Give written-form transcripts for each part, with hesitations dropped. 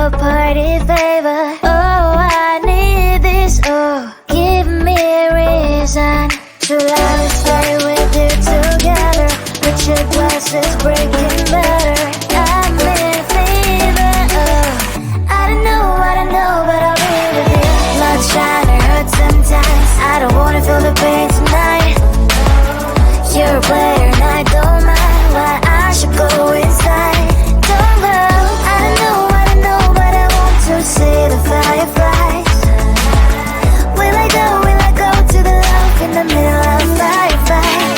your party favor. Oh, I need this. Oh, give me a reason to love and stay with you together. But your glass is breaking better. I'm in fever. Oh, I don't know, but I'll be with you. Blood's trying to hurt sometimes. I don't wanna feel the pain tonight. You're a player and I don't mind why I should go inside. Don't go. I don't know, but I want to see the fireflies. Will I go to the love in the middle of a firefight?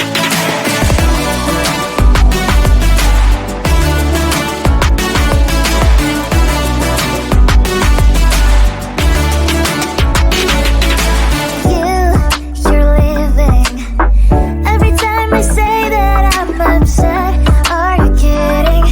You're leaving. Every time I say that I'm upset, are you kidding?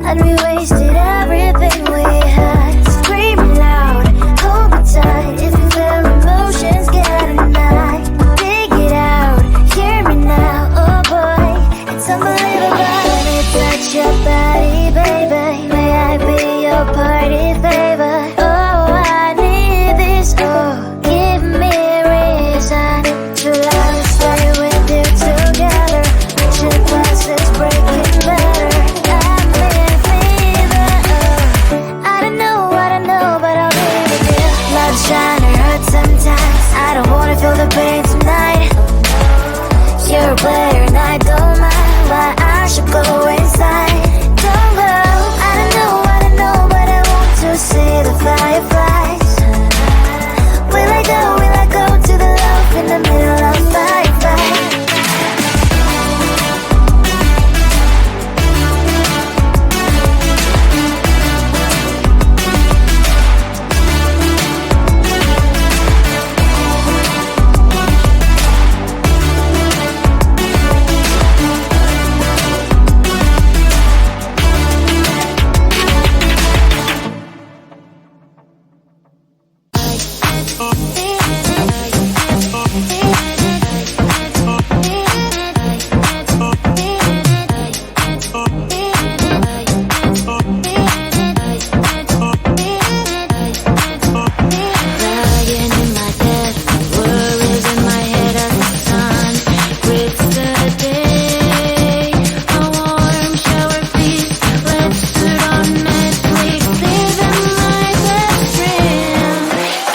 And we wasted everything we had. Screaming loud, hold me tight. If you feel emotions getting mad, dig it out, hear me now. Oh boy, it's unbelievable. Let me touch your body, baby. May I be your party favor? Oh, I need this. Oh, give me a reason to love and stay with you together. But your glass is breaking better. I'm in fever. Oh, I don't know, but I'll be with you. Love's trying to hurt sometimes. I don't wanna feel the pain tonight. You're a player and I don't mind why I should go inside. Don't go. I don't know, but I want to see the fireflies. Will I go to the love in the middle of firefight?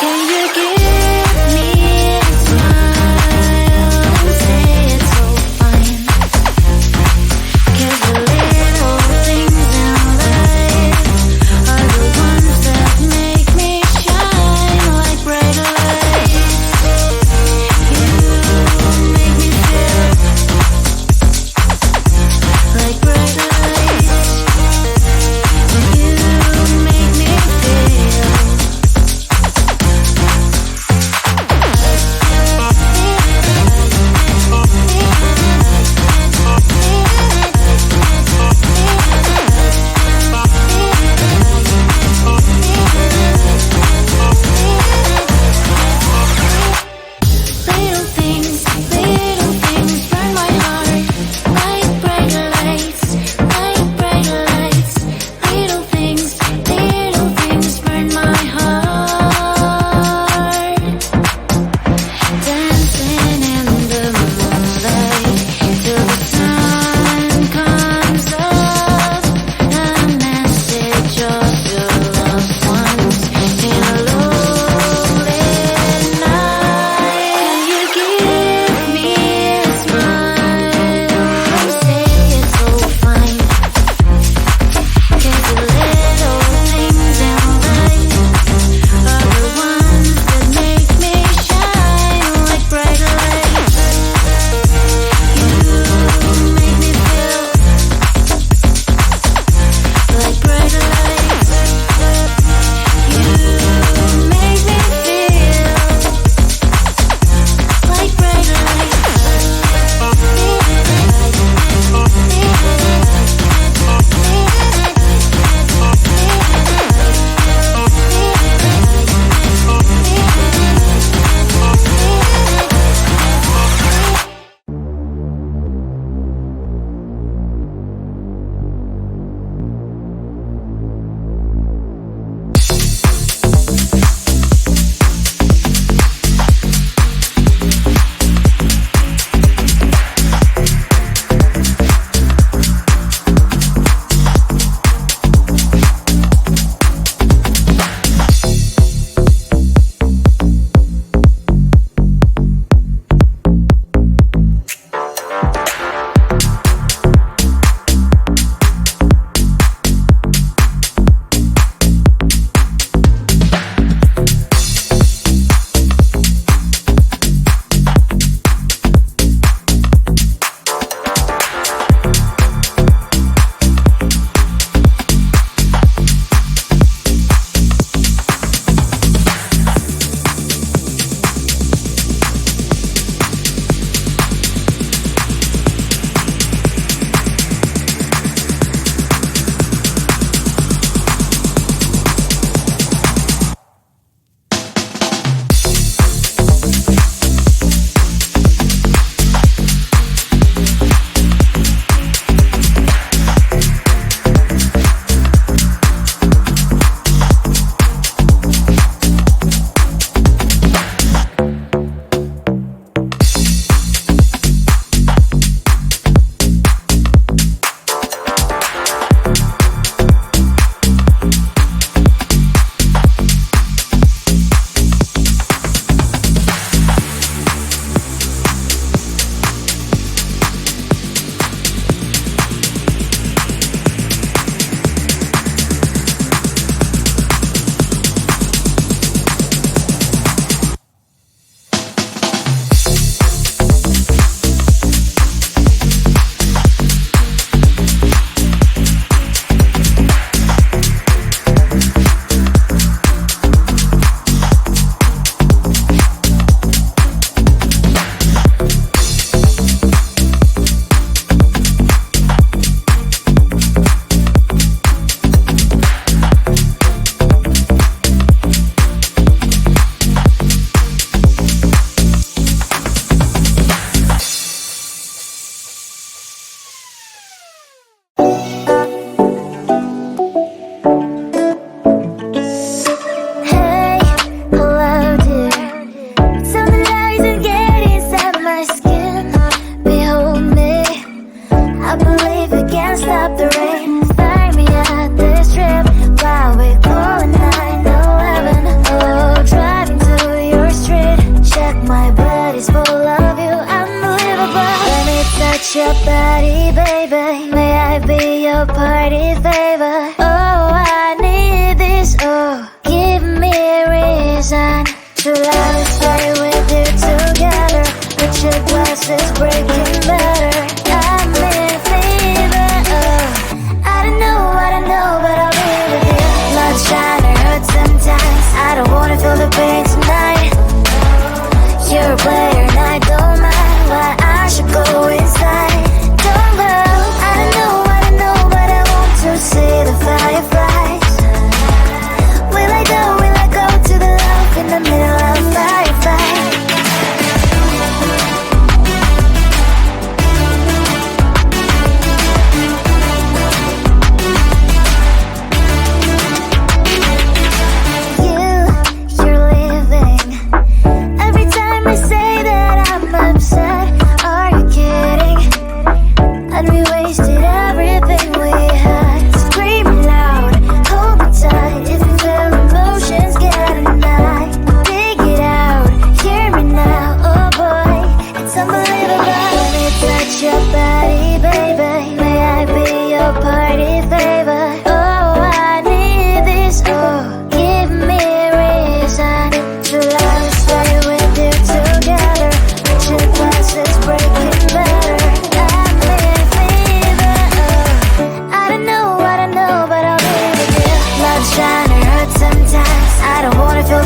Can you give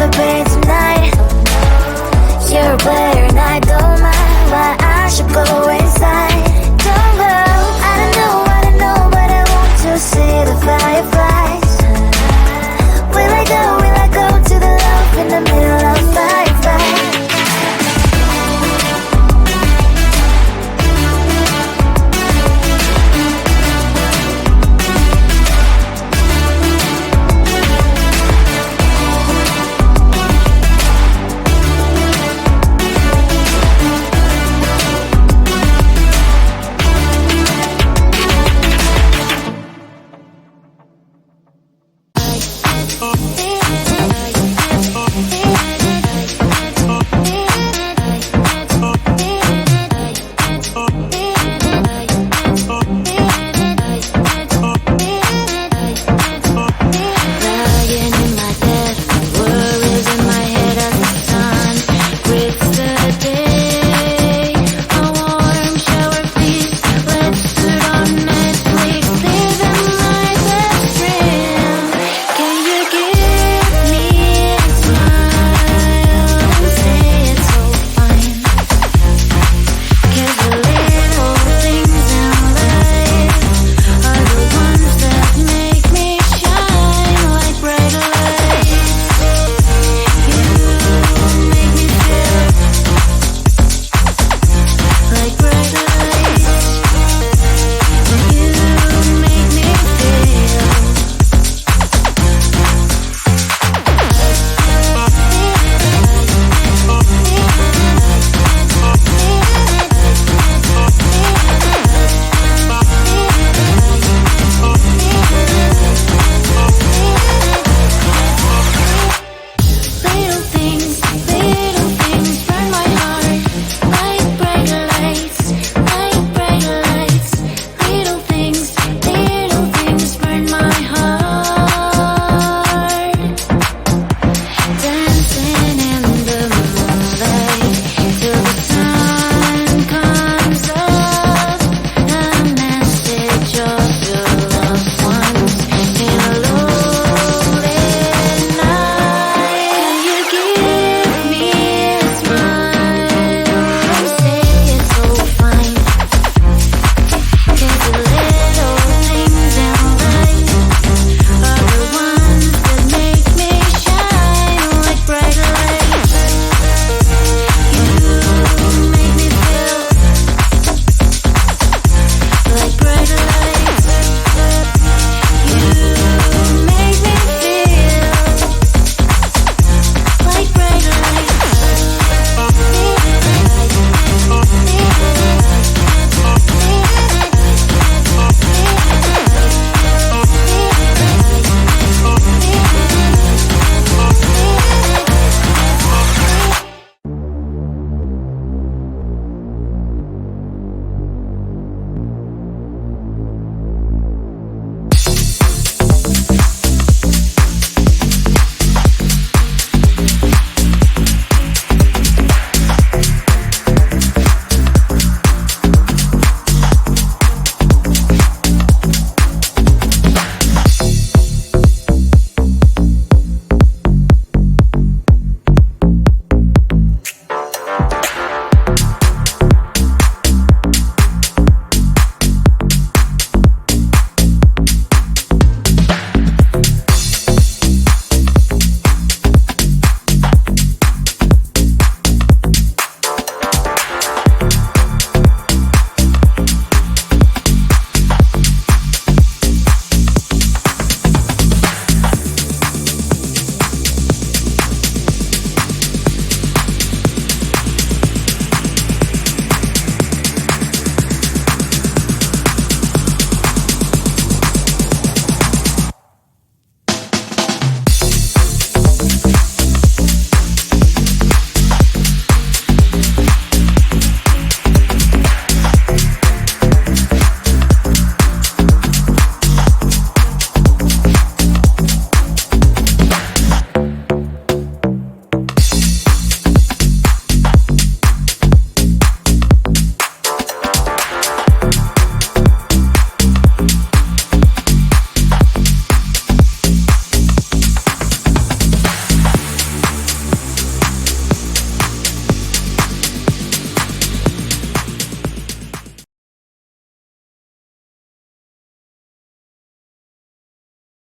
the pain tonight. You're a player and I don't mind why I should go inside. Don't go, I don't know, but I want to see the fireflies. Will I go to the love in the middle of fireflies?